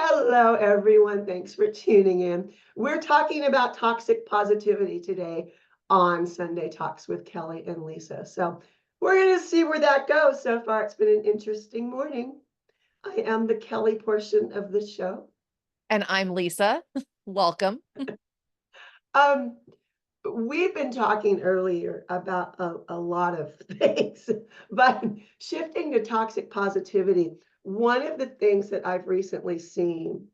Hello, everyone. Thanks for tuning in. We're talking about toxic positivity today on Sunday Talks with Kellie and Lisa. So we're going to see where that goes. So far, it's been an interesting morning. I am the Kellie portion of the show. And I'm Lisa. Welcome. Um, we've been talking earlier about a lot of things, but shifting to toxic positivity, one of the things that I've recently seen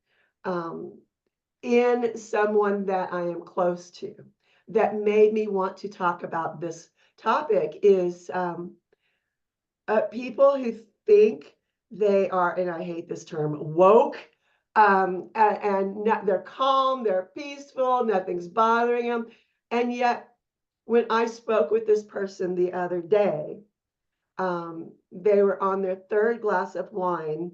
um, in someone that I am close to that made me want to talk about this topic is people who think they are, and I hate this term, woke, they're calm, they're peaceful, nothing's bothering them. And yet, when I spoke with this person the other day, they were on their third glass of wine,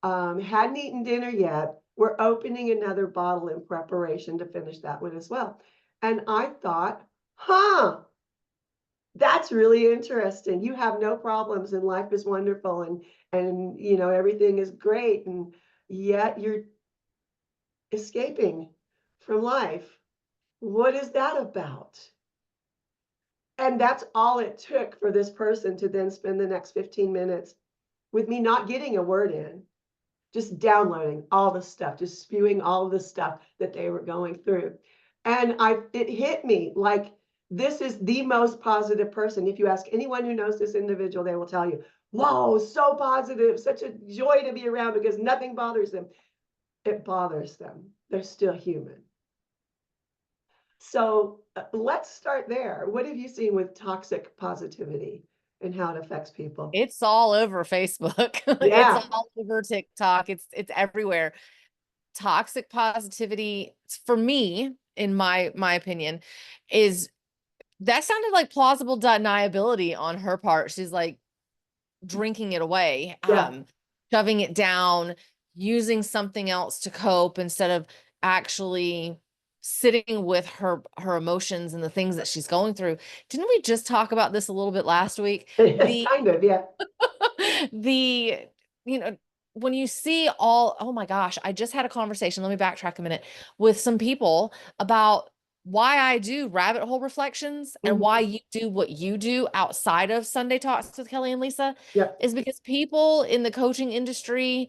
hadn't eaten dinner yet. We're opening another bottle in preparation to finish that one as well. And I thought, that's really interesting. You have no problems and life is wonderful and everything is great, and yet you're escaping from life. What is that about? And that's all it took for this person to then spend the next 15 minutes with me not getting a word in, just downloading all the stuff, just spewing all the stuff that they were going through. And it hit me like, this is the most positive person. If you ask anyone who knows this individual, they will tell you, whoa, so positive, such a joy to be around because nothing bothers them. It bothers them. They're still human. So let's start there. What have you seen with toxic positivity and how it affects people? It's all over Facebook. Yeah. It's all over TikTok. It's everywhere. Toxic positivity, for me, in my opinion, is that sounded like plausible deniability on her part. She's like drinking it away, Yeah. shoving it down, using something else to cope instead of actually sitting with her emotions and the things that she's going through. Didn't we just talk about this a little bit last week? Kind of, yeah. The you know when you see all, oh my gosh, I just had a conversation, let me backtrack a minute, with some people about why I do rabbit hole reflections and Mhm. why you do what you do outside of Sunday Talks with Kellie and Lisa Yep. is because people in the coaching industry,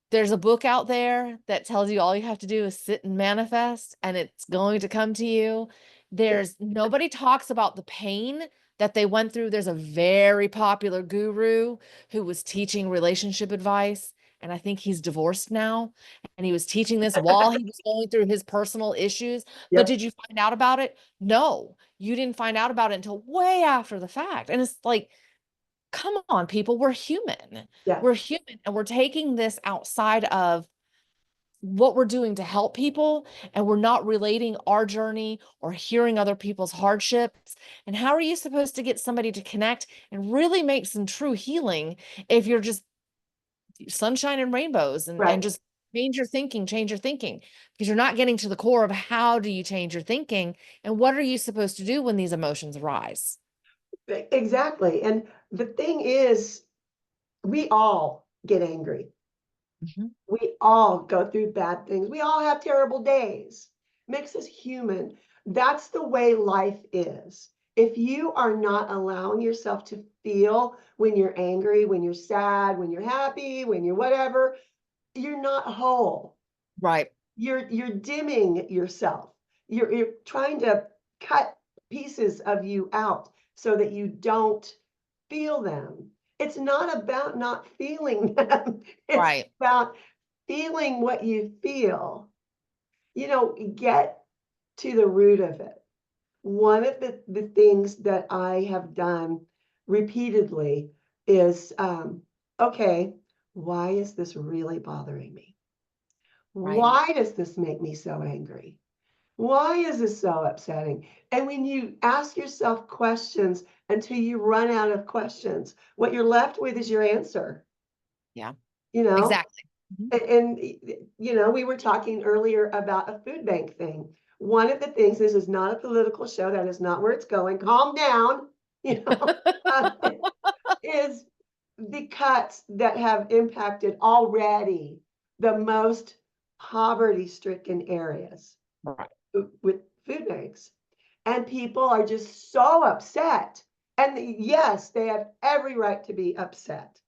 there's a book out there that tells you all you have to do is sit and manifest and it's going to come to you. There's nobody talks about the pain that they went through. There's a very popular guru who was teaching relationship advice, and I think he's divorced now. And he was teaching this while he was going through his personal issues. But Yep. did you find out about it? No, you didn't find out about it until way after the fact. And it's like, come on, people, we're human. Yeah. We're human, and we're taking this outside of what we're doing to help people, and we're not relating our journey or hearing other people's hardships. And how are you supposed to get somebody to connect and really make some true healing if you're just sunshine and rainbows and Right. just change your thinking, because you're not getting to the core of how do you change your thinking and what are you supposed to do when these emotions arise? Exactly. And the thing is, we all get angry. Mhm. We all go through bad things. We all have terrible days. Makes us human. That's the way life is. If you are not allowing yourself to feel when you're angry, when you're sad, when you're happy, when you're whatever, you're not whole. Right. You're dimming yourself. You're trying to cut pieces of you out so that you don't feel them. It's not about not feeling them. It's Right. about feeling what you feel. Get to the root of it. One of the things that I have done repeatedly is okay, why is this really bothering me? Right. Why does this make me so angry? Why is this so upsetting? And when you ask yourself questions until you run out of questions, what you're left with is your answer, Yeah. you know? Exactly. Mhm. And we were talking earlier about a food bank thing. One of the things, this is not a political show, that is not where it's going. Calm down, you know, uh, is the cuts that have impacted already the most poverty-stricken areas Right. with food banks. And people are just so upset. And yes, they have every right to be upset.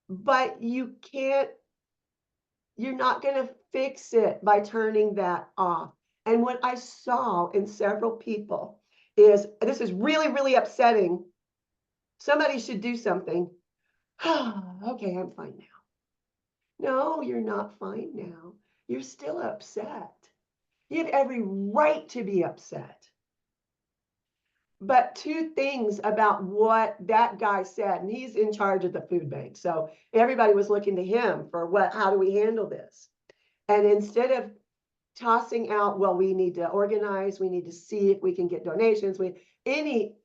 But you're not going to fix it by turning that off. And what I saw in several people is this is really, really upsetting. Somebody should do something. Okay, I'm fine now. No, you're not fine now. You're still upset. You have every right to be upset. But two things about what that guy said, and he's in charge of the food bank. So everybody was looking to him for how do we handle this? And instead of tossing out, well, we need to organize, we need to see if we can get donations, anything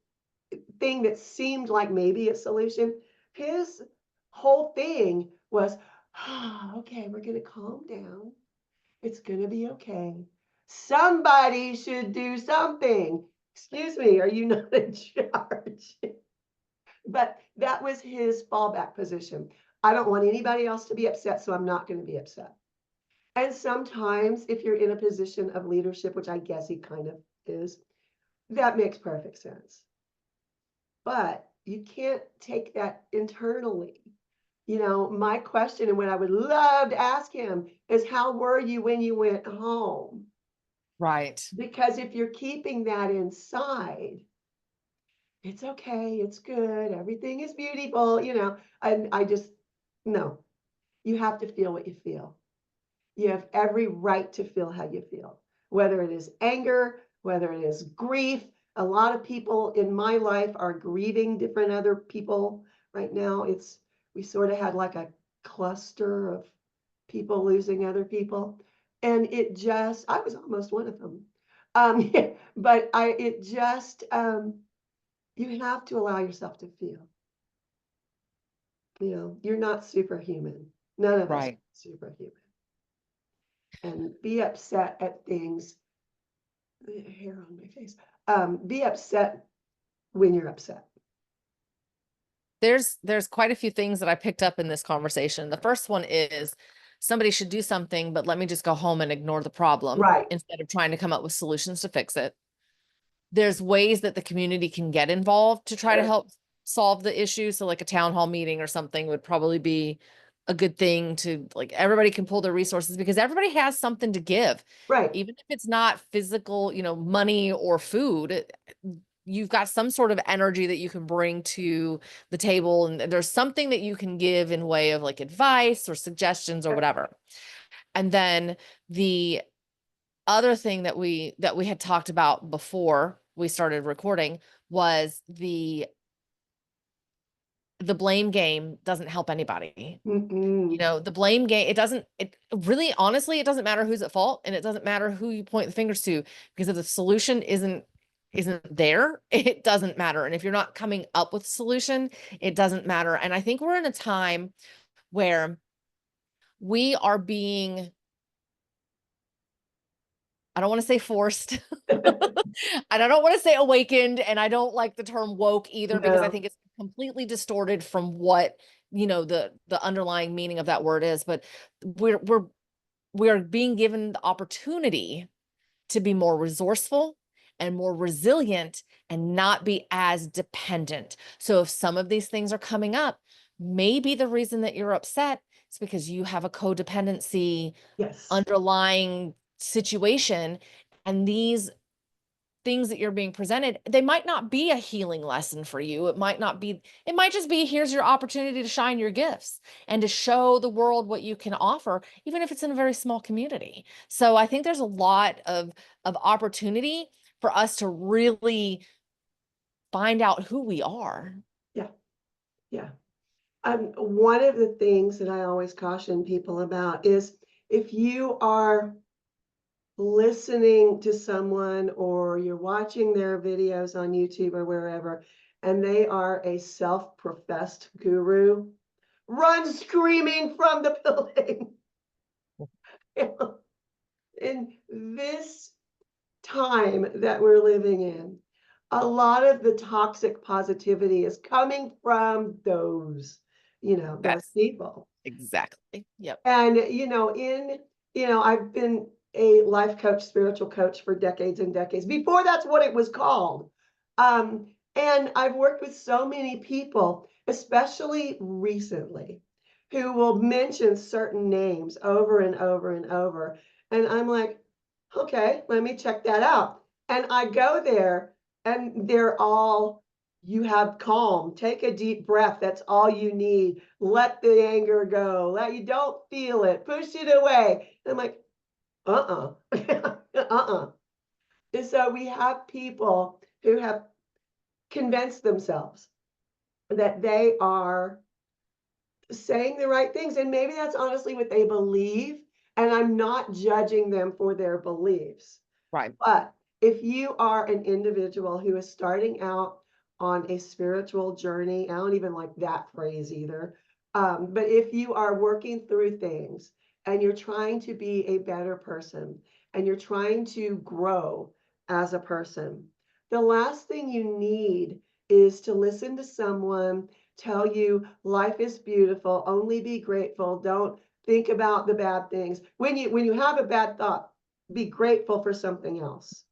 that seemed like maybe a solution, his whole thing was, okay, we're going to calm down. It's going to be okay. Somebody should do something. Excuse me, are you not in charge? But that was his fallback position. I don't want anybody else to be upset, so I'm not going to be upset. And sometimes if you're in a position of leadership, which I guess he kind of is, that makes perfect sense. But you can't take that internally. You know, my question and what I would love to ask him is, how were you when you went home? Right. Because if you're keeping that inside, it's okay, it's good, everything is beautiful, and no, you have to feel what you feel. You have every right to feel how you feel, whether it is anger, whether it is grief. A lot of people in my life are grieving different other people right now. We sort of had like a cluster of people losing other people. And I was almost one of them. But you have to allow yourself to feel. You're not superhuman. None of us are Right. superhuman. And be upset at things. Hair on my face. Be upset when you're upset. There's quite a few things that I picked up in this conversation. The first one is somebody should do something, but let me just go home and ignore the problem Right. instead of trying to come up with solutions to fix it. There's ways that the community can get involved to try to Sure. help solve the issue. So like a town hall meeting or something would probably be a good thing to, like, everybody can pull their resources because everybody has something to give. Right. Even if it's not physical, money or food, you've got some sort of energy that you can bring to the table, and there's something that you can give in way of like advice or suggestions or whatever. And then the other thing that we had talked about before we started recording was the blame game doesn't help anybody. Mm-mm. The blame game, it really, honestly, it doesn't matter who's at fault, and it doesn't matter who you point the fingers to, because if the solution isn't there, it doesn't matter. And if you're not coming up with a solution, it doesn't matter. And I think we're in a time where we are being, I don't want to say forced. And I don't want to say awakened, and I don't like the term woke either, because I No. think it's completely distorted from what, the underlying meaning of that word is. But we are being given the opportunity to be more resourceful and more resilient and not be as dependent. So if some of these things are coming up, maybe the reason that you're upset is because you have a codependency Yes. underlying situation, and these things that you're being presented, they might not be a healing lesson for you. It might just be, here's your opportunity to shine your gifts and to show the world what you can offer, even if it's in a very small community. So I think there's a lot of opportunity for us to really find out who we are. Yeah. Yeah. One of the things that I always caution people about is, if you are listening to someone or you're watching their videos on YouTube or wherever, and they are a self-professed guru, run screaming from the building. In this time that we're living in, a lot of the toxic positivity is coming from those those That's people. exactly. Yep. And, I've been a life coach, spiritual coach for decades and decades before that's what it was called. And I've worked with so many people, especially recently, who will mention certain names over and over and over. And I'm like, okay, let me check that out. And I go there and they're all, you have calm, take a deep breath. That's all you need. Let the anger go. Let you don't feel it. Push it away. And I'm like, uh-uh. uh-uh. And so we have people who have convinced themselves that they are saying the right things. And maybe that's honestly what they believe. And I'm not judging them for their beliefs. Right. But if you are an individual who is starting out on a spiritual journey, I don't even like that phrase either. But if you are working through things and you're trying to be a better person and you're trying to grow as a person, the last thing you need is to listen to someone tell you life is beautiful, only be grateful, don't think about the bad things. When you have a bad thought, be grateful for something else.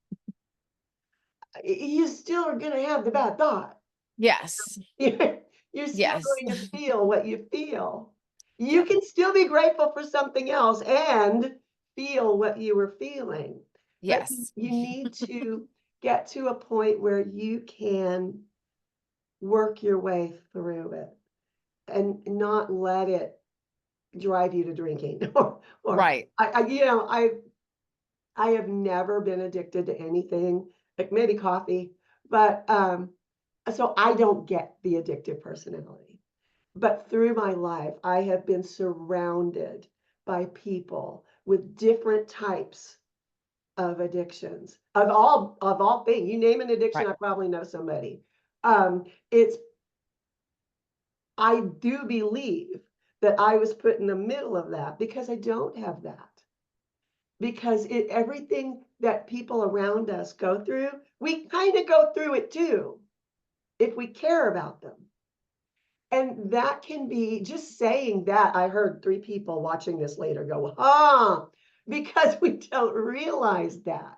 You still are going to have the bad thought. Yes. You're still Yes. going to feel what you feel. You Yep. can still be grateful for something else and feel what you were feeling. But Yes. you need to get to a point where you can work your way through it and not let it drive you to drinking or Right. I have never been addicted to anything, like maybe coffee, but so I don't get the addictive personality. But through my life, I have been surrounded by people with different types of addictions of all things. You name an addiction, Right. I probably know somebody. It's I do believe that I was put in the middle of that because I don't have that. Because everything that people around us go through, we kind of go through it too, if we care about them. And that can be just saying that. I heard 3 people watching this later go, because we don't realize that.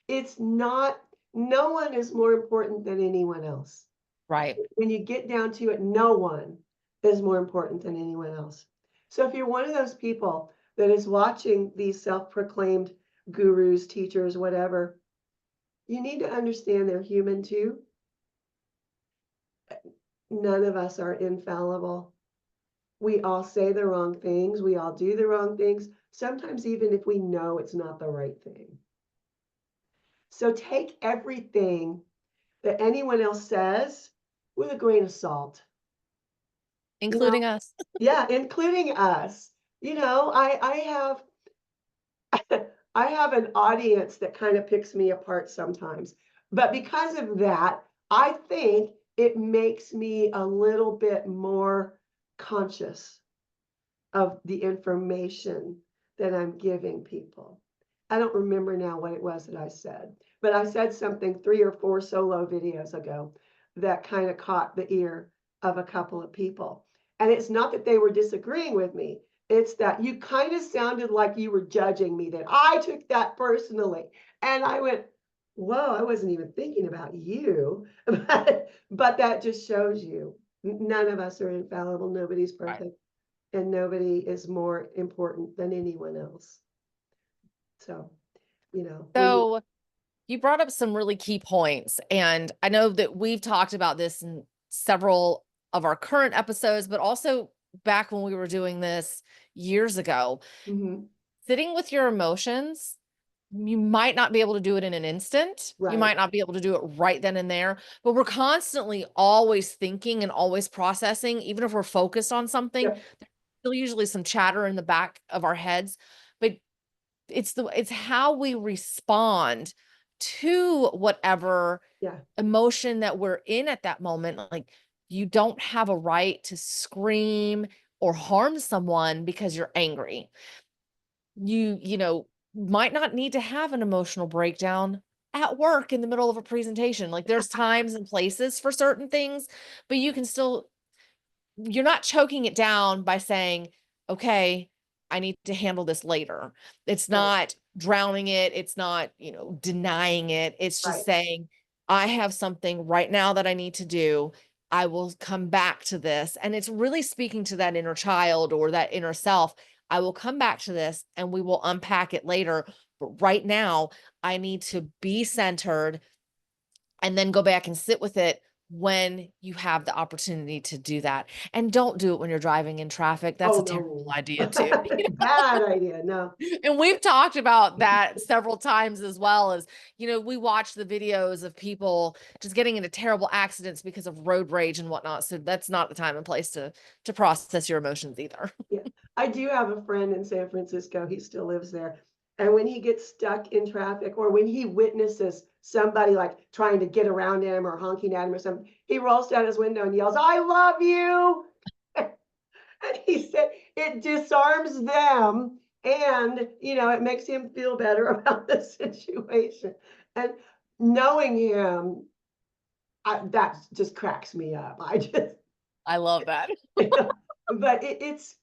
It's not, no one is more important than anyone else. Right. When you get down to it, no one is more important than anyone else. So if you're one of those people that is watching these self-proclaimed gurus, teachers, whatever, you need to understand they're human too. None of us are infallible. We all say the wrong things. We all do the wrong things. Sometimes even if we know it's not the right thing. So take everything that anyone else says with a grain of salt. You know, Including us. yeah, including us. I have an audience that kind of picks me apart sometimes. But because of that, I think it makes me a little bit more conscious of the information that I'm giving people. I don't remember now what it was that I said, but I said something 3 or 4 solo videos ago that kind of caught the ear of a couple of people. And it's not that they were disagreeing with me, it's that you kind of sounded like you were judging me, that I took that personally. And I went, whoa, I wasn't even thinking about you. But that just shows you none of us are infallible, nobody's Right. perfect and nobody is more important than anyone else. So, when you, So you brought up some really key points, and I know that we've talked about this in several of our current episodes, but also back when we were doing this years ago. mhm, Sitting with your emotions, you might not be able to do it in an instant. You right, might not be able to do it right then and there, but we're constantly always thinking and always processing, even if we're focused on something, yep, there's still usually some chatter in the back of our heads. But it's how we respond to whatever yeah, emotion that we're in at that moment. Like, you don't have a right to scream or harm someone because you're angry. You might not need to have an emotional breakdown at work in the middle of a presentation. Like, there's times and places for certain things, but you can still you're not choking it down by saying, okay, I need to handle this later. It's Right, not drowning it. It's not, denying it. It's just right. saying, I have something right now that I need to do. I will come back to this. And it's really speaking to that inner child or that inner self. I will come back to this and we will unpack it later. But right now, I need to be centered and then go back and sit with it when you have the opportunity to do that. And don't do it when you're driving in traffic. That's Oh, a terrible no. idea too. Bad idea, no. And we've talked about that several times as well as, we watch the videos of people just getting into terrible accidents because of road rage and whatnot. So that's not the time and place to process your emotions either. Yeah, I do have a friend in San Francisco, he still lives there, and when he gets stuck in traffic or when he witnesses somebody, like, trying to get around him or honking at him or something, he rolls down his window and yells, "I love you!" And he said it disarms them and, it makes him feel better about the situation, and knowing him, that just cracks me up. I just I love that. But it's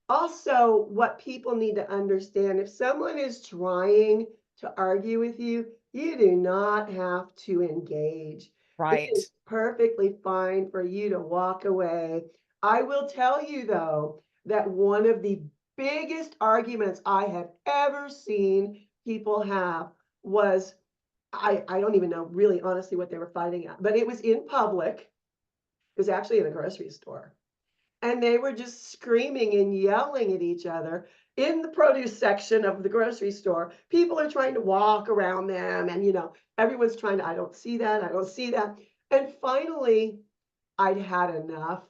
also what people need to understand. If someone is trying to argue with you, you do not have to engage. It Right. is perfectly fine for you to walk away. I will tell you, though, that one of the biggest arguments I have ever seen people have was I don't even know really honestly what they were fighting at, but it was in public. It was actually in a grocery store, and they were just screaming and yelling at each other in the produce section of the grocery store. People are trying to walk around them, and everyone's trying to, I don't see that, I don't see that. And finally, I'd had enough,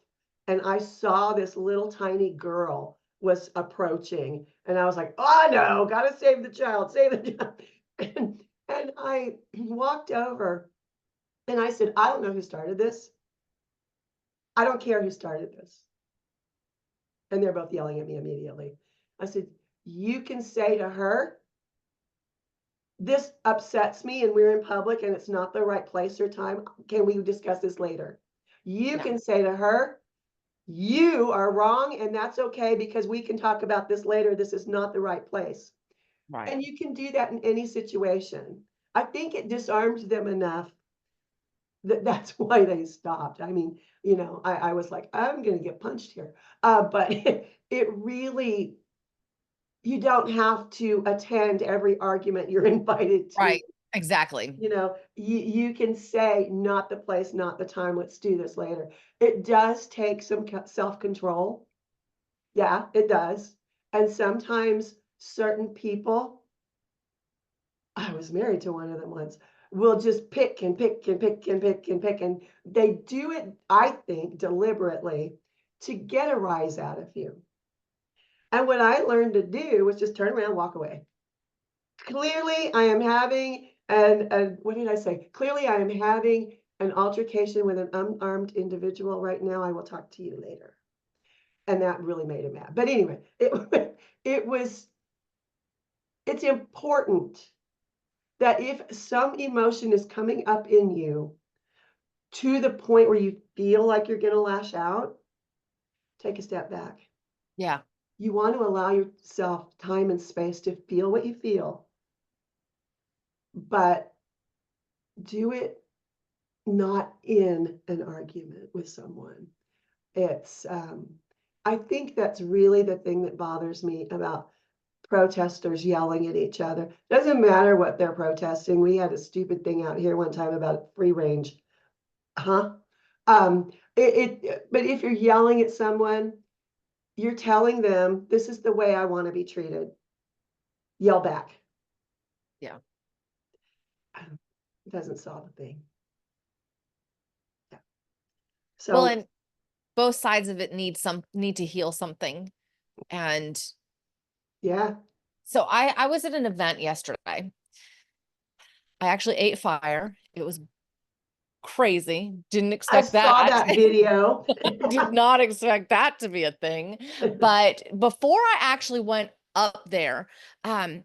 and I saw this little tiny girl was approaching, and I was like, oh no, gotta save the child, save the child. And I walked over and I said, I don't know who started this. I don't care who started this. And they're both yelling at me immediately. I said, you can say to her, this upsets me and we're in public and it's not the right place or time. Can we discuss this later? You Yeah. can say to her, you are wrong and that's okay because we can talk about this later. This is not the right place. Right. And you can do that in any situation. I think it disarms them enough that that's why they stopped. I mean, I was like, I'm going to get punched here. But it really, you don't have to attend every argument you're invited to. Right. Exactly. You can say, not the place, not the time, let's do this later. It does take some self-control. Yeah, it does. And sometimes certain people, I was married to one of them once, will just pick and pick and pick and pick and pick. And they do it, I think, deliberately to get a rise out of you. And what I learned to do was just turn around and walk away. Clearly, I am having what did I say? Clearly, I am having an altercation with an unarmed individual right now. I will talk to you later. And that really made him mad. But anyway, it was it's important that if some emotion is coming up in you to the point where you feel like you're going to lash out, take a step back. Yeah. You want to allow yourself time and space to feel what you feel, but do it not in an argument with someone. It's, I think that's really the thing that bothers me about protesters yelling at each other. Doesn't matter what they're protesting. We had a stupid thing out here one time about free range. Huh? But if you're yelling at someone, you're telling them, this is the way I want to be treated. Yell back. Yeah. It doesn't solve a thing. Yeah. Well, So and both sides of it need to heal something. And yeah, so I was at an event yesterday. I actually ate fire. It was crazy. Didn't I expect saw that. that video. Did not expect that to be a thing. But before I actually went up there, um,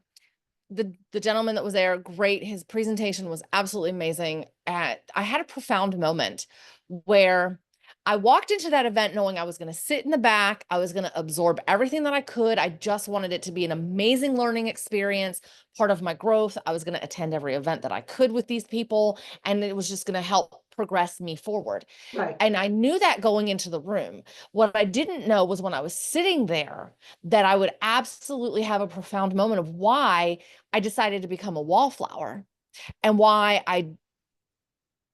the gentleman that was there, great. His presentation was absolutely amazing. I had a profound moment where I walked into that event knowing I was going to sit in the back. I was going to absorb everything that I could. I just wanted it to be an amazing learning experience, part of my growth. I was going to attend every event that I could with these people, and it was just going to help progress me forward. Right. And I knew that going into the room. What I didn't know was when I was sitting there that I would absolutely have a profound moment of why I decided to become a wallflower and why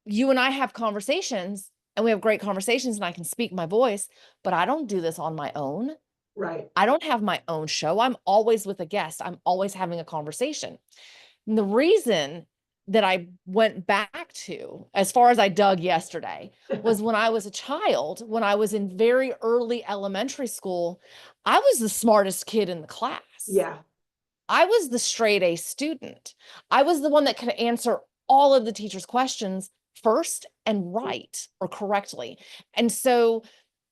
you and I have conversations and we have great conversations and I can speak my voice, but I don't do this on my own. Right. I don't have my own show. I'm always with a guest. I'm always having a conversation. And the reason that I went back to, as far as I dug yesterday, was when I was a child, when I was in very early elementary school, I was the smartest kid in the class. Yeah. I was the straight A student. I was the one that could answer all of the teacher's questions first and right or correctly. And so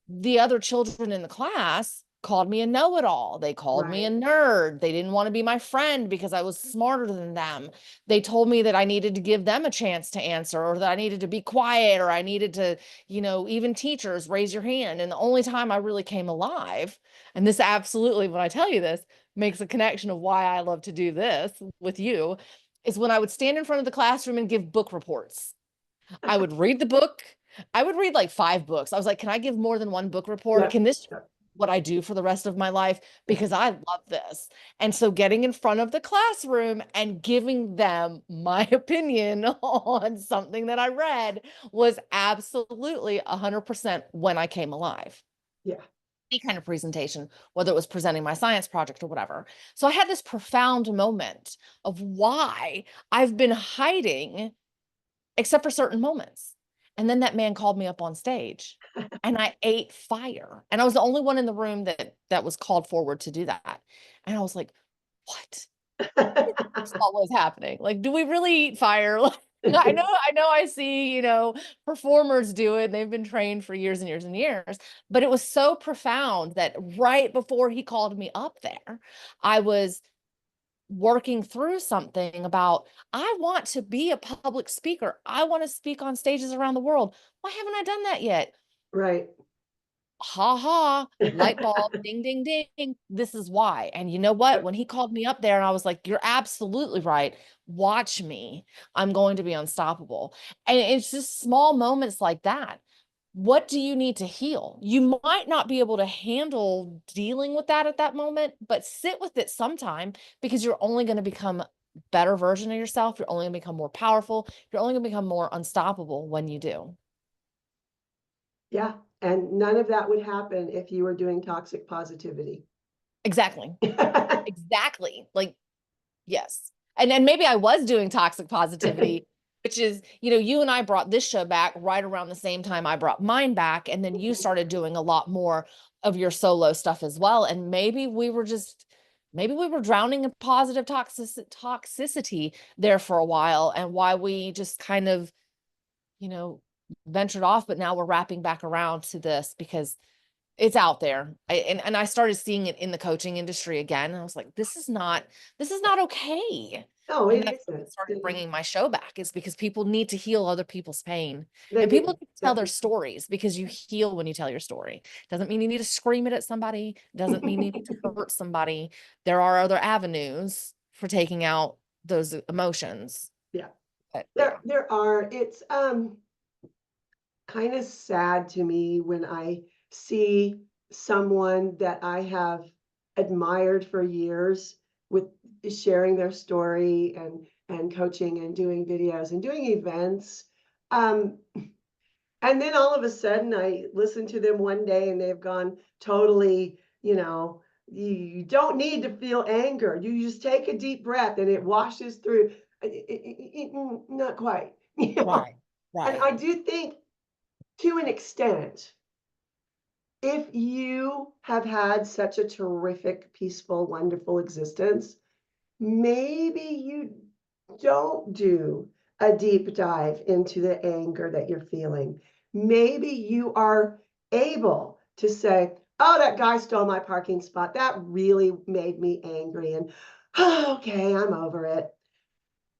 the other children in the class called me a know-it-all. They called me a Right. nerd. They didn't want to be my friend because I was smarter than them. They told me that I needed to give them a chance to answer, or that I needed to be quiet, or I needed to, even teachers, raise your hand. And the only time I really came alive, and this absolutely, when I tell you this, makes a connection of why I love to do this with you, is when I would stand in front of the classroom and give book reports. I would read the book. I would read like 5 books. I was like, can I give more than one book report? Yep. Can this Yep. what I do for the rest of my life? Because I love this. And so getting in front of the classroom and giving them my opinion on something that I read was absolutely 100% when I came alive. Yeah. Any kind of presentation, whether it was presenting my science project or whatever. So I had this profound moment of why I've been hiding except for certain moments. And then that man called me up on stage and I ate fire. And I was the only one in the room that was called forward to do that. And I was like, what? What was happening? Like, do we really eat fire? Like, I know I see, performers do it. They've been trained for years and years and years, but it was so profound that right before he called me up there, I was working through something about, I want to be a public speaker. I want to speak on stages around the world. Why haven't I done that yet? Right. Ha ha, light bulb, ding, ding, ding. This is why. And you know what? Yep. When he called me up there and I was like, you're absolutely right. Watch me. I'm going to be unstoppable. And it's just small moments like that. What do you need to heal? You might not be able to handle dealing with that at that moment, but sit with it sometime, because you're only going to become a better version of yourself. You're only going to become more powerful. You're only going to become more unstoppable when you do. Yeah. And none of that would happen if you were doing toxic positivity. Exactly. Exactly. Like, yes. And maybe I was doing toxic positivity, which is, you and I brought this show back right around the same time I brought mine back. And then you started doing a lot more of your solo stuff as well. And maybe we were drowning in positive toxicity there for a while, and why we just kind of, you know, ventured off, but now we're wrapping back around to this because it's out there. And I started seeing it in the coaching industry again. And I was like, this is not okay. No, And it that's when I isn't. started bringing my show back, is because people need to heal other people's pain, They and people do. need to tell Yep. their stories, because you heal when you tell your story. Doesn't mean you need to scream it at somebody. Doesn't mean you need to hurt somebody. There are other avenues for taking out those emotions. Yeah. But yeah, There are. It's kind of sad to me when I see someone that I have admired for years with sharing their story and coaching and doing videos and doing events. Um, and then all of a sudden I listen to them one day and they've gone totally, you don't need to feel anger. You just take a deep breath and it washes through. Not quite. right, And right. I do think, to an extent, if you have had such a terrific, peaceful, wonderful existence, maybe you don't do a deep dive into the anger that you're feeling. Maybe you are able to say, oh, that guy stole my parking spot. That really made me angry. And okay, I'm over it.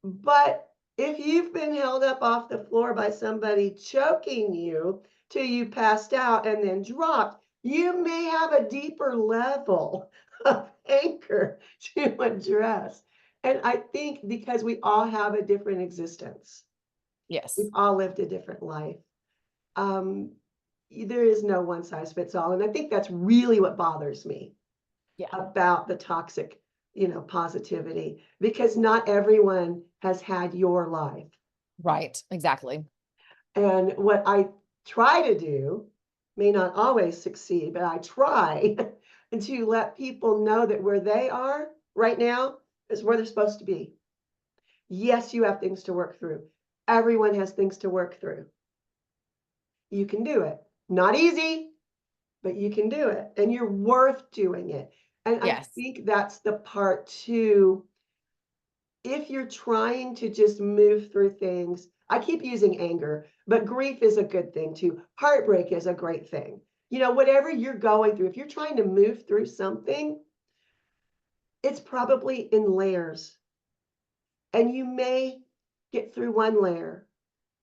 But if you've been held up off the floor by somebody choking you, till you passed out and then dropped, you may have a deeper level of anger to address. And I think because we all have a different existence, we've Yes. all lived a different life. Um, there is no one size fits all. And I think that's really what bothers me Yeah. about the toxic, positivity, because not everyone has had your life. Right. Exactly. And what I try to do may not always succeed, but I try to let people know that where they are right now is where they're supposed to be. Yes, you have things to work through. Everyone has things to work through. You can do it. Not easy, but you can do it. And you're worth doing it. And I Yes. think that's the part too. If you're trying to just move through things, I keep using anger, but grief is a good thing too. Heartbreak is a great thing. Whatever you're going through, if you're trying to move through something, it's probably in layers. And you may get through one layer.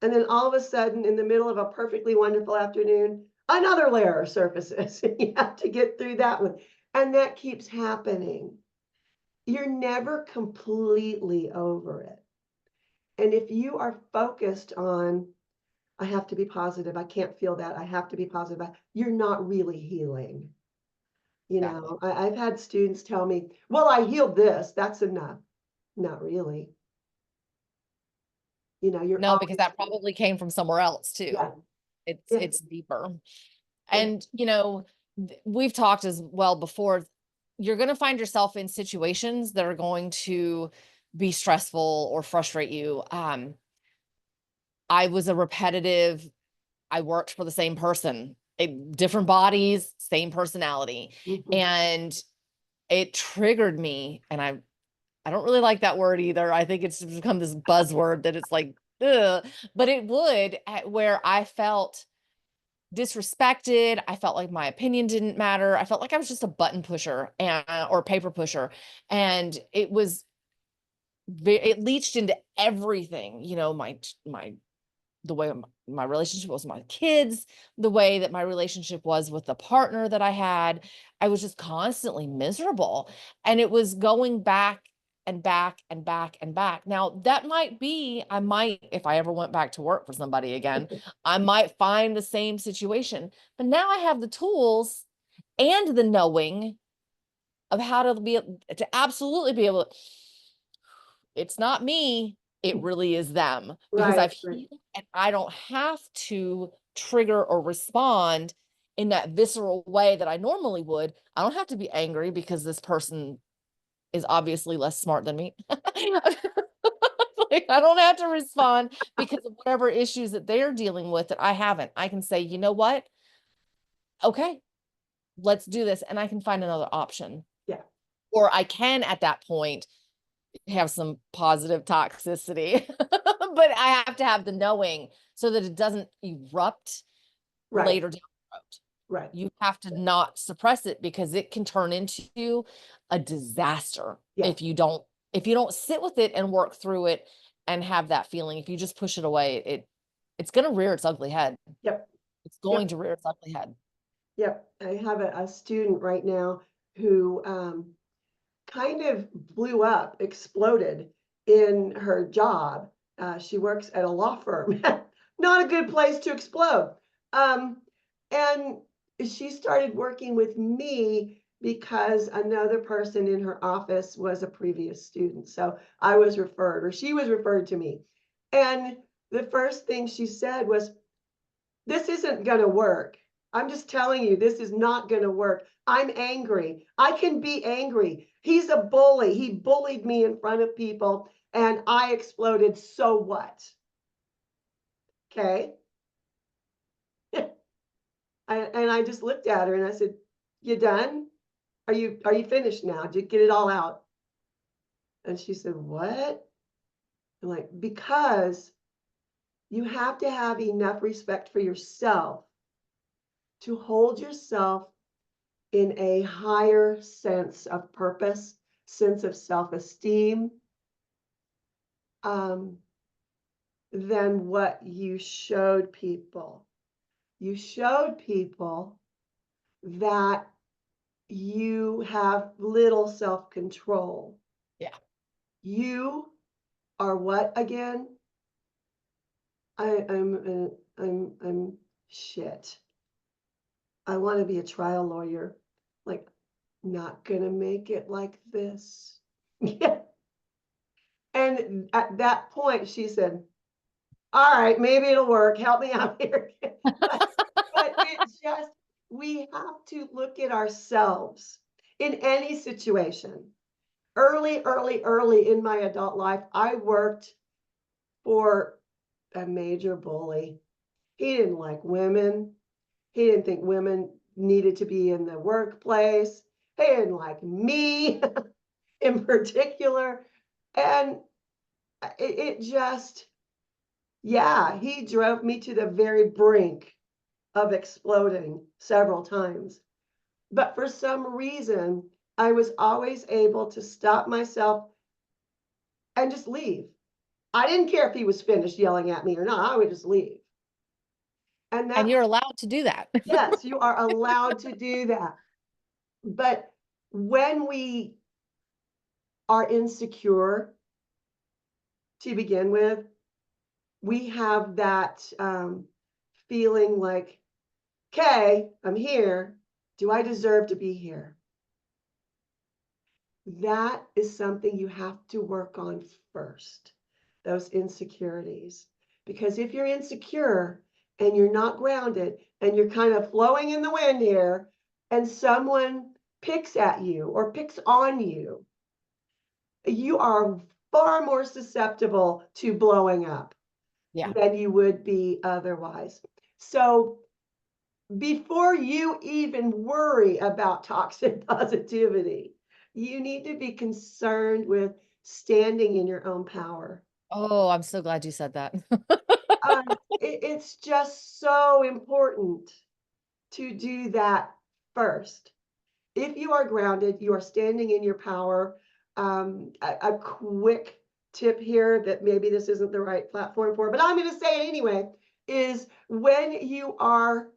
And then all of a sudden, in the middle of a perfectly wonderful afternoon, another layer surfaces. You have to get through that one. And that keeps happening. You're never completely over it. And if you are focused on, I have to be positive, I can't feel that, I have to be positive, you're not really healing. Exactly. I've had students tell me, well, I healed this, that's enough. Not really. You're No, because always, that probably came from somewhere else yeah, too. It's yeah, it's deeper. yeah, And, we've talked as well before. You're going to find yourself in situations that are going to be stressful or frustrate you. I was a repetitive, I worked for the same person, different bodies, same personality. mhm, And it triggered me. And I don't really like that word either. I think it's become this buzzword that it's like, ugh. But it would, where I felt disrespected. I felt like my opinion didn't matter. I felt like I was just a button pusher and or paper pusher. And it leached into everything, my the way my relationship was with my kids, the way that my relationship was with the partner that I had. I was just constantly miserable. And it was going back and back and back and back. Now, that might be, I might, if I ever went back to work for somebody again, I might find the same situation. But now I have the tools and the knowing of how to absolutely be able to, it's not me, it really is them, because right, I've right, healed and I don't have to trigger or respond in that visceral way that I normally would. I don't have to be angry because this person is obviously less smart than me. Like, I don't have to respond because of whatever issues that they're dealing with that I haven't. I can say, you know what? Okay, let's do this. And I can find another option. yeah, Or I can at that point have some positive toxicity, but I have to have the knowing so that it doesn't erupt right, later down the road. right, You have to not suppress it because it can turn into a disaster yeah, if you don't sit with it and work through it and have that feeling. If you just push it away, it's going to rear its ugly head. yep, It's yep, going to rear its ugly head. yep. I have a student right now who kind of blew up, exploded in her job. She works at a law firm. Not a good place to explode. Um, and she started working with me because another person in her office was a previous student. So I was referred, or she was referred to me. And the first thing she said was, this isn't going to work. I'm just telling you, this is not going to work. I'm angry. I can be angry. He's a bully. He bullied me in front of people and I exploded. So what? Okay. And I just looked at her and I said, you done? Are you finished now? Did you get it all out? And she said, what? I'm like, because you have to have enough respect for yourself to hold yourself in a higher sense of purpose, sense of self-esteem, um, than what you showed people. You showed people that you have little self-control. Yeah. You are what again? I'm shit. I want to be a trial lawyer. Like, not gonna make it like this. Yeah. And at that point, she said, all right, maybe it'll work. Help me out here. But, but it just, we have to look at ourselves in any situation. Early in my adult life, I worked for a major bully. He didn't like women. He didn't think women needed to be in the workplace. He didn't like me in particular. And it just, yeah, he drove me to the very brink of exploding several times. But for some reason, I was always able to stop myself and just leave. I didn't care if he was finished yelling at me or not, I would just leave. And And that, you're allowed to do that. yes, you are allowed to do that. But when we are insecure to begin with, we have that feeling like, okay, I'm here. Do I deserve to be here? That is something you have to work on first, those insecurities. Because if you're insecure and you're not grounded and you're kind of flowing in the wind here, and someone picks at you or picks on you, you are far more susceptible to blowing up Yeah. than you would be otherwise. So before you even worry about toxic positivity, you need to be concerned with standing in your own power. Oh, I'm so glad you said that. It's just so important to do that first. If you are grounded, you are standing in your power. A quick tip here that maybe this isn't the right platform for, but I'm going to say it anyway, is when you are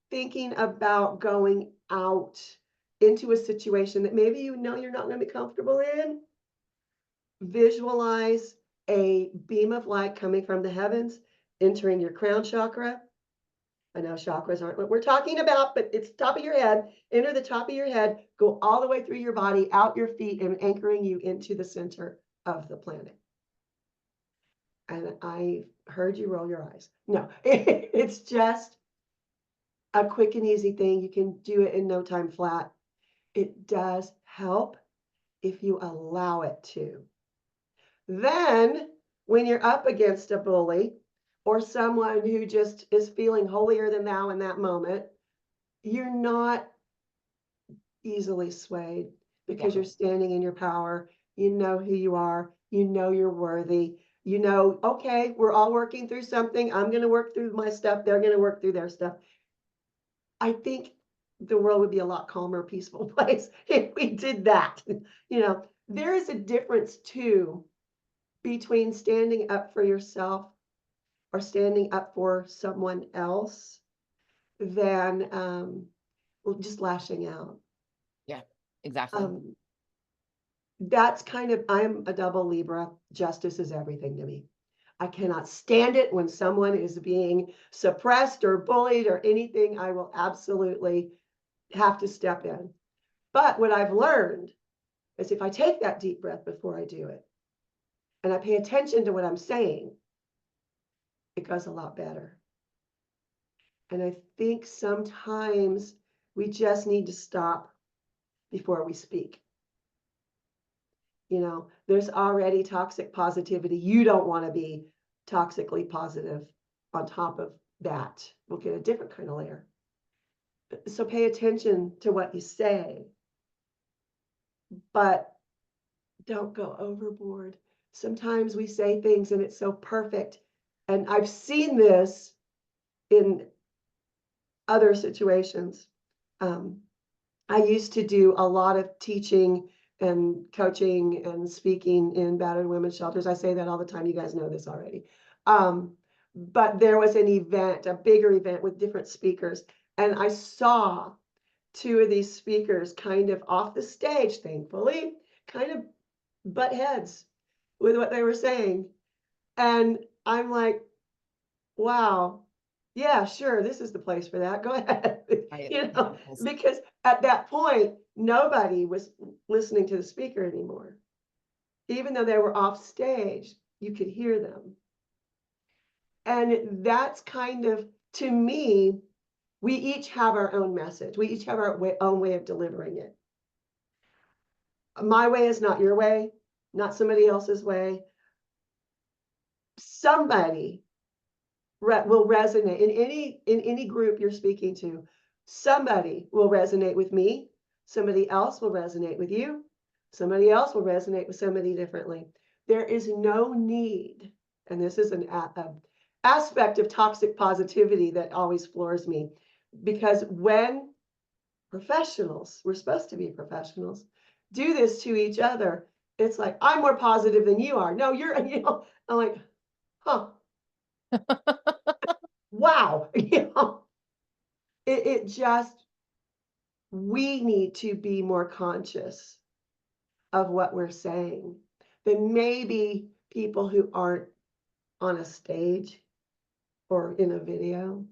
thinking about going out into a situation that maybe you know you're not going to be comfortable in, visualize a beam of light coming from the heavens, entering your crown chakra. I know chakras aren't what we're talking about, but it's top of your head. Enter the top of your head, go all the way through your body, out your feet, and anchoring you into the center of the planet. And I heard you roll your eyes. No, it's just a quick and easy thing. You can do it in no time flat. It does help if you allow it to. Then, when you're up against a bully or someone who just is feeling holier than thou in that moment, you're not easily swayed Yeah. because you're standing in your power. You know who you are. You know you're worthy. You know, okay, we're all working through something. I'm going to work through my stuff. They're going to work through their stuff. I think the world would be a lot calmer, peaceful place if we did that. You know, there is a difference too between standing up for yourself or standing up for someone else than just lashing out. Yeah, exactly. Um, that's kind of, I'm a double Libra. Justice is everything to me. I cannot stand it when someone is being suppressed or bullied or anything. I will absolutely have to step in. But what I've learned is if I take that deep breath before I do it and I pay attention to what I'm saying, it goes a lot better. And I think sometimes we just need to stop before we speak. You know, there's already toxic positivity. You don't want to be toxically positive on top of that. We'll get a different kind of layer. So pay attention to what you say, but don't go overboard. Sometimes we say things and it's so perfect. And I've seen this in other situations. Um, I used to do a lot of teaching and coaching and speaking in battered women's shelters. I say that all the time. You guys know this already. but there was an event, a bigger event with different speakers. And I saw two of these speakers kind of off the stage, thankfully, kind of butt heads with what they were saying. And I'm like, wow, yeah, sure, this is the place for that. Go ahead. Right. You know, Yes. because at that point, nobody was listening to the speaker anymore. Even though they were off stage, you could hear them. And that's kind of, to me, we each have our own message. We each have our own way of delivering it. My way is not your way, not somebody else's way. Somebody will resonate in any group you're speaking to. Somebody will resonate with me. Somebody else will resonate with you. Somebody else will resonate with somebody differently. There is no need, and this is an aspect of toxic positivity that always floors me, because when professionals, we're supposed to be professionals, do this to each other, it's like, I'm more positive than you are. No, you're, you know, I'm like, huh, wow. You know, it just, we need to be more conscious of what we're saying than maybe people who aren't on a stage or in a video.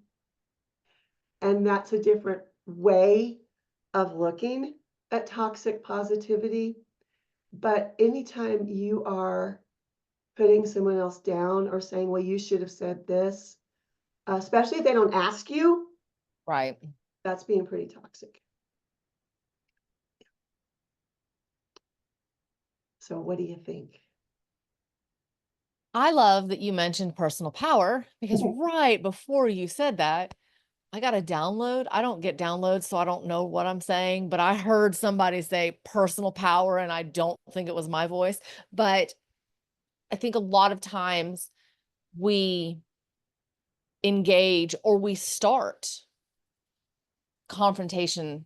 And that's a different way of looking at toxic positivity. But anytime you are putting someone else down or saying, well, you should have said this, especially if they don't ask you, Right. that's being pretty toxic. So what do you think? I love that you mentioned personal power because right before you said that, I got a download. I don't get downloads, so I don't know what I'm saying, but I heard somebody say personal power, and I don't think it was my voice. But I think a lot of times we engage or we start confrontation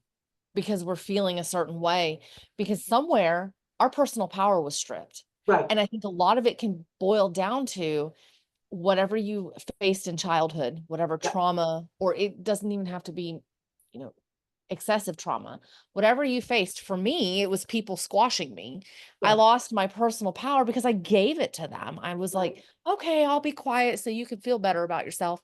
because we're feeling a certain way, because somewhere our personal power was stripped. Right. And I think a lot of it can boil down to whatever you faced in childhood, whatever Yeah. trauma, or it doesn't even have to be, you know, excessive trauma, whatever you faced. For me, it was people squashing me. I Right. lost my personal power because I gave it to them. I was Right. like, okay, I'll be quiet so you can feel better about yourself.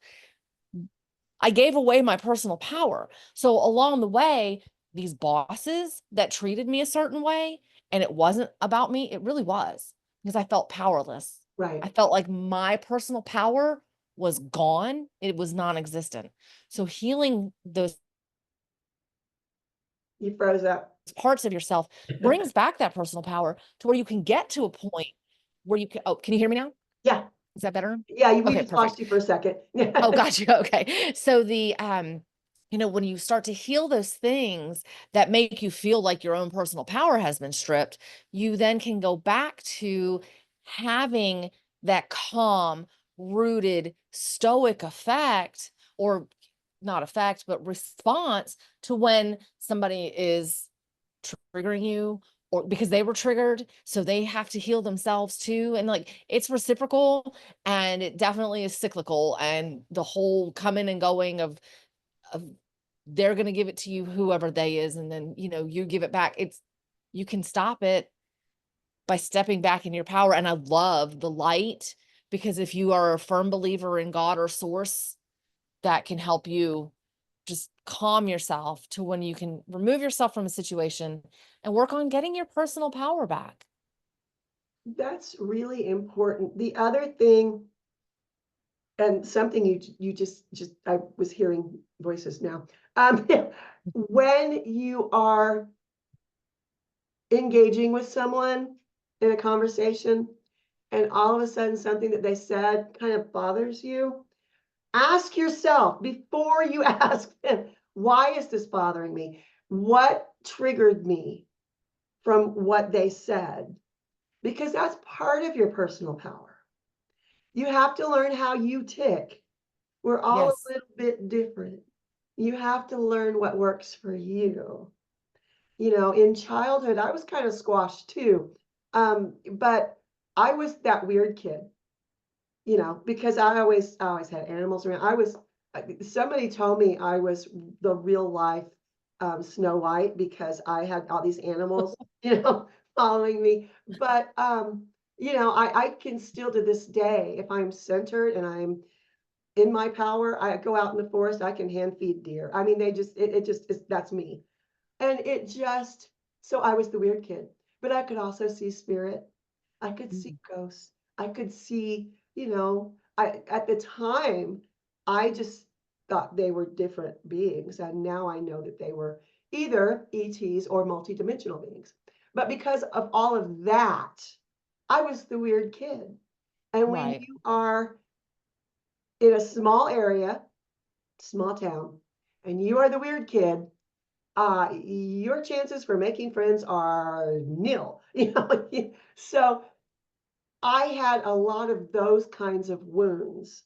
I gave away my personal power. So along the way, these bosses that treated me a certain way, and it wasn't about me, it really was because I felt powerless. Right. I felt like my personal power was gone, it was non existent. So healing those You froze up. parts of yourself brings back that personal power to where you can get to a point where you can. Oh, can you hear me now? Yeah. Is that better? Yeah. We Okay, just lost perfect. you for a second. Oh, gotcha. Okay. So when you start to heal those things that make you feel like your own personal power has been stripped, you then can go back to having that calm, rooted, stoic effect, or not effect, but response to when somebody is triggering you, or because they were triggered, so they have to heal themselves too. And like it's reciprocal, and it definitely is cyclical, and the whole coming and going of they're going to give it to you, whoever they is, and then you give it back. It's You can stop it by stepping back in your power. And I love the light, because if you are a firm believer in God or source, that can help you just calm yourself to when you can remove yourself from a situation and work on getting your personal power back. That's really important. The other thing, and something you just I was hearing voices now. Um, when you are engaging with someone in a conversation and all of a sudden something that they said kind of bothers you, ask yourself before you ask them, why is this bothering me? What triggered me from what they said? Because that's part of your personal power. You have to learn how you tick. We're all a Yes. little bit different. You have to learn what works for you. You know, in childhood, I was kind of squashed too. But I was that weird kid. you know, because I always had animals around. Somebody told me I was the real life Snow White because I had all these animals, you know, following me. But you know, I can still to this day, if I'm centered and I'm in my power, I go out in the forest, I can hand feed deer. I mean, it just is, that's me. And it just, so I was the weird kid, but I could also see spirit. I could see Mm. ghosts. I could see, you know, at the time, I just thought they were different beings. And now I know that they were either ETs or multidimensional beings. But because of all of that, I was the weird kid. And when Right. you are in a small area, small town, and you are the weird kid, your chances for making friends are nil. You know, so I had a lot of those kinds of wounds.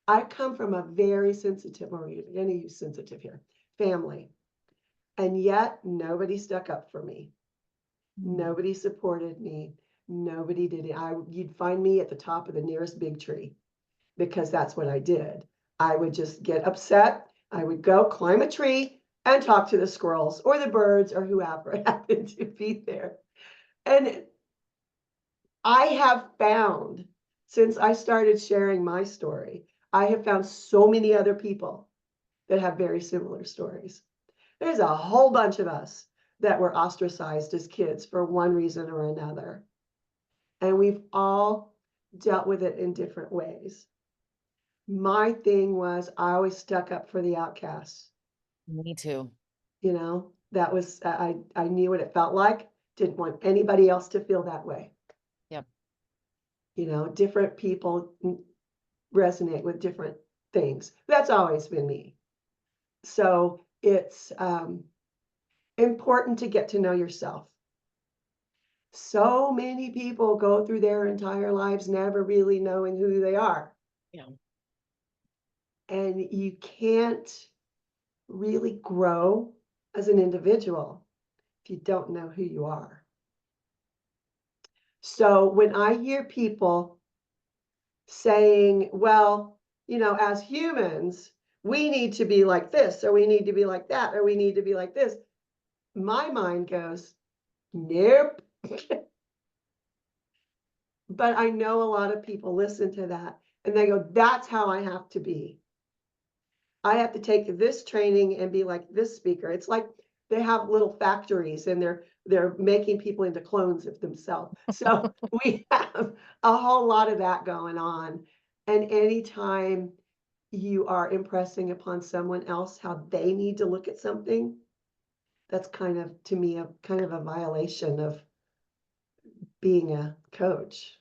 I come from a very sensitive, or we're going to use sensitive here, family, and yet nobody stuck up for me. Mm. Nobody supported me. Nobody did it. You'd find me at the top of the nearest big tree because that's what I did. I would just get upset. I would go climb a tree and talk to the squirrels or the birds or whoever happened to be there. And I have found, since I started sharing my story, I have found so many other people that have very similar stories. There's a whole bunch of us that were ostracized as kids for one reason or another. And we've all dealt with it in different ways. My thing was I always stuck up for the outcasts. Me too. You know, that was, I knew what it felt like. Didn't want anybody else to feel that way. Yep. You know, different people resonate with different things. That's always been me. So it's important to get to know yourself. So many people go through their entire lives never really knowing who they are. Yeah. And you can't really grow as an individual if you don't know who you are. So when I hear people saying, well, you know, as humans, we need to be like this, or we need to be like that, or we need to be like this, my mind goes, nope. But I know a lot of people listen to that and they go, that's how I have to be. I have to take this training and be like this speaker. It's like they have little factories and they're making people into clones of themselves. So we have a whole lot of that going on. And anytime you are impressing upon someone else how they need to look at something, that's kind of, to me, a kind of a violation of being a coach.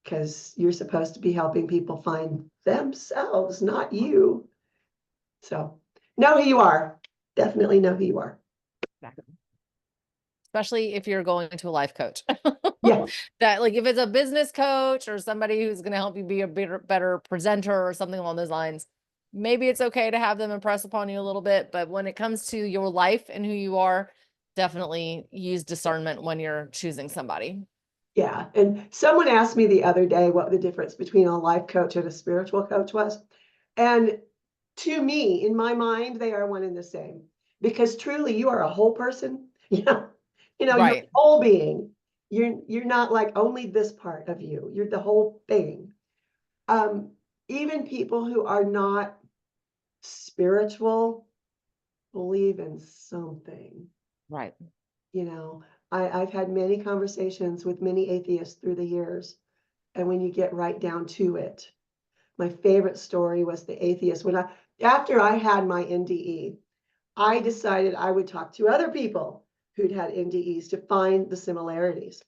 Because you're supposed to be helping people find themselves, not you. So know who you are. Definitely know who you are. Exactly. Especially if you're going to a life coach. Yeah. That, like, if it's a business coach or somebody who's going to help you be a better presenter or something along those lines, maybe it's okay to have them impress upon you a little bit. But when it comes to your life and who you are, definitely use discernment when you're choosing somebody. Yeah. And someone asked me the other day what the difference between a life coach and a spiritual coach was. And to me, in my mind, they are one and the same because truly you are a whole person. You're a Right. whole being. You're not like only this part of you. You're the whole thing. Um, Even people who are not spiritual believe in something. Right. You know, I've had many conversations with many atheists through the years. And when you get right down to it, my favorite story was the atheist. After I had my NDE, I decided I would talk to other people who'd had NDEs to find the similarities.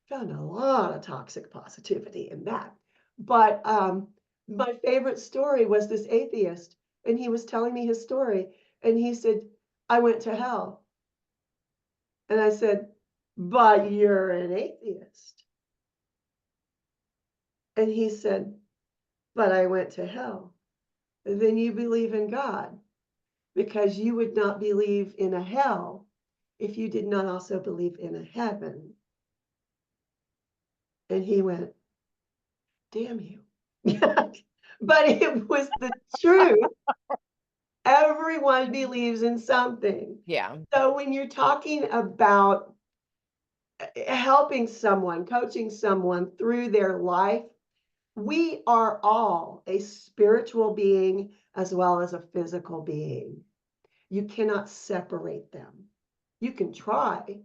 Found a lot of toxic positivity in that. But my favorite story was this atheist, and he was telling me his story, and he said, I went to hell. And I said, but you're an atheist. And he said, but I went to hell. Then you believe in God because you would not believe in a hell if you did not also believe in a heaven. And he went, damn you. But it was the truth. Everyone believes in something. Yeah. So when you're talking about helping someone, coaching someone through their life, we are all a spiritual being as well as a physical being. You cannot separate them. You can try,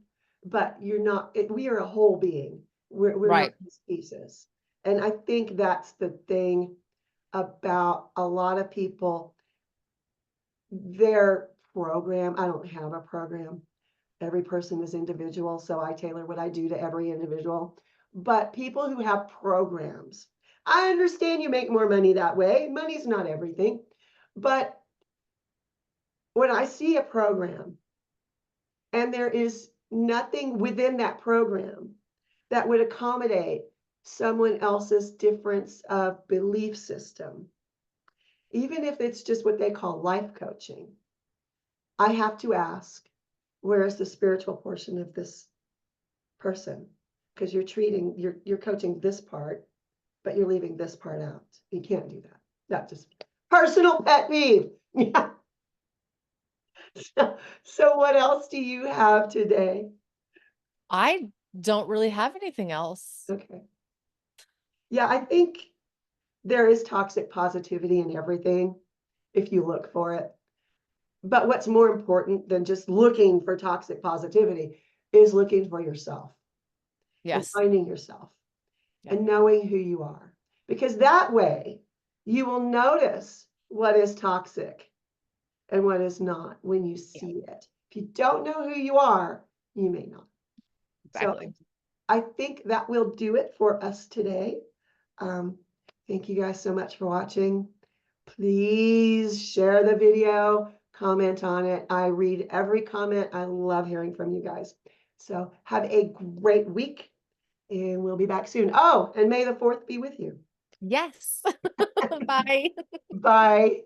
but you're not, we are a whole being. We're not Right. these pieces. And I think that's the thing about a lot of people, their program. I don't have a program. Every person is individual, so I tailor what I do to every individual. But people who have programs, I understand you make more money that way. Money's not everything. But when I see a program and there is nothing within that program that would accommodate someone else's difference of belief system, even if it's just what they call life coaching, I have to ask, where is the spiritual portion of this person? Because you're coaching this part, but you're leaving this part out. You can't do that. That's just personal pet peeve. Yeah. So what else do you have today? I don't really have anything else. Okay. Yeah, I think there is toxic positivity in everything if you look for it. But what's more important than just looking for toxic positivity is looking for yourself and Yes. finding yourself Yeah. and knowing who you are. Because that way you will notice what is toxic and what is not when you Yeah. see it. If you don't know who you are, you may not. So Exactly. I think that will do it for us today. Um, thank you guys so much for watching. Please share the video, comment on it. I read every comment. I love hearing from you guys. So have a great week and we'll be back soon. Oh, and may the 4th be with you. Yes. Bye. Bye.